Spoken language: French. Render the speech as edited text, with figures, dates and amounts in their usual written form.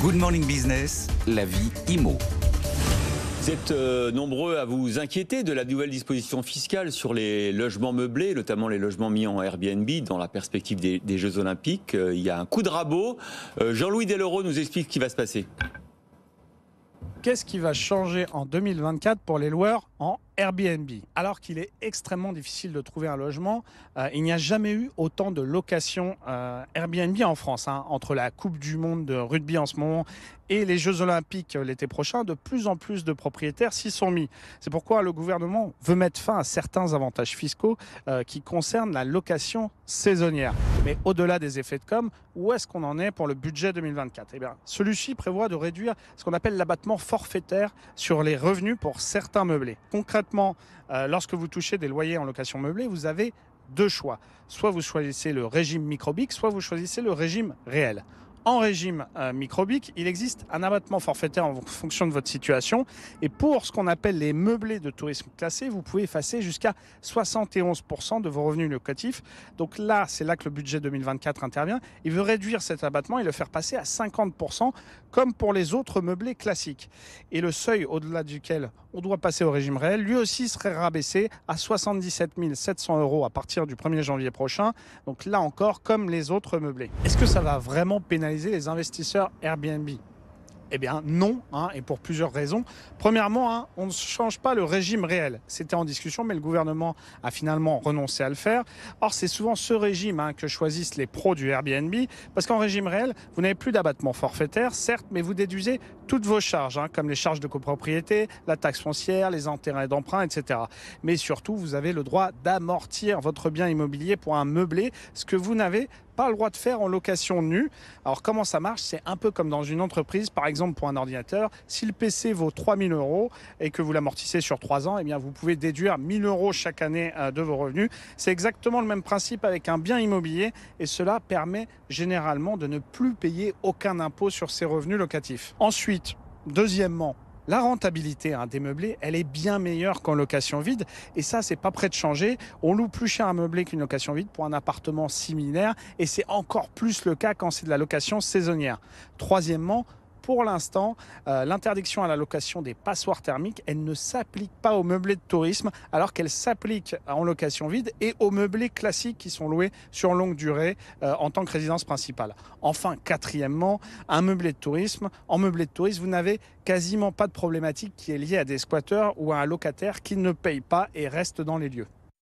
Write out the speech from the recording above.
Good Morning Business, la vie IMO. Vous êtes nombreux à vous inquiéter de la nouvelle disposition fiscale sur les logements meublés, notamment les logements mis en Airbnb dans la perspective des Jeux Olympiques. Il y a un coup de rabot. Jean-Louis Dellauro nous explique ce qui va se passer. Qu'est-ce qui va changer en 2024 pour les loueurs en Airbnb? Alors qu'il est extrêmement difficile de trouver un logement, il n'y a jamais eu autant de locations Airbnb en France. Entre la Coupe du Monde de rugby en ce moment et les Jeux Olympiques l'été prochain, de plus en plus de propriétaires s'y sont mis. C'est pourquoi le gouvernement veut mettre fin à certains avantages fiscaux qui concernent la location saisonnière. Mais au-delà des effets de com', où est-ce qu'on en est pour le budget 2024? Eh bien, celui-ci prévoit de réduire ce qu'on appelle l'abattement forfaitaire sur les revenus pour certains meublés. Concrètement, lorsque vous touchez des loyers en location meublée, vous avez deux choix. Soit vous choisissez le régime microbique, soit vous choisissez le régime réel. En régime microbique, il existe un abattement forfaitaire en fonction de votre situation. Et pour ce qu'on appelle les meublés de tourisme classés, vous pouvez effacer jusqu'à 71% de vos revenus locatifs. Donc là, c'est là que le budget 2024 intervient. Il veut réduire cet abattement et le faire passer à 50%, comme pour les autres meublés classiques. Et le seuil au-delà duquel on doit passer au régime réel, lui aussi serait rabaissé à 77 700 € à partir du 1er janvier prochain. Donc là encore, comme les autres meublés. Est-ce que ça va vraiment pénaliser les investisseurs Airbnb? Eh bien non, et pour plusieurs raisons. Premièrement, on ne change pas le régime réel. C'était en discussion, mais le gouvernement a finalement renoncé à le faire. Or, c'est souvent ce régime que choisissent les pros du Airbnb, parce qu'en régime réel, vous n'avez plus d'abattement forfaitaire, certes, mais vous déduisez toutes vos charges, comme les charges de copropriété, la taxe foncière, les intérêts d'emprunt, etc. Mais surtout, vous avez le droit d'amortir votre bien immobilier pour un meublé, ce que vous n'avez pas le droit de faire en location nue. Alors comment ça marche? C'est un peu comme dans une entreprise, par exemple pour un ordinateur. Si le PC vaut 3 000 € et que vous l'amortissez sur 3 ans, eh bien vous pouvez déduire 1 000 € chaque année de vos revenus. C'est exactement le même principe avec un bien immobilier et cela permet généralement de ne plus payer aucun impôt sur ses revenus locatifs. Ensuite, deuxièmement, la rentabilité des meublés, elle est bien meilleure qu'en location vide. Et ça, c'est pas prêt de changer. On loue plus cher un meublé qu'une location vide pour un appartement similaire. Et c'est encore plus le cas quand c'est de la location saisonnière. Troisièmement, pour l'instant, l'interdiction à la location des passoires thermiques, elle ne s'applique pas aux meublés de tourisme, alors qu'elle s'applique en location vide et aux meublés classiques qui sont loués sur longue durée en tant que résidence principale. Enfin, quatrièmement, en meublé de tourisme, vous n'avez quasiment pas de problématique qui est liée à des squatteurs ou à un locataire qui ne paye pas et reste dans les lieux.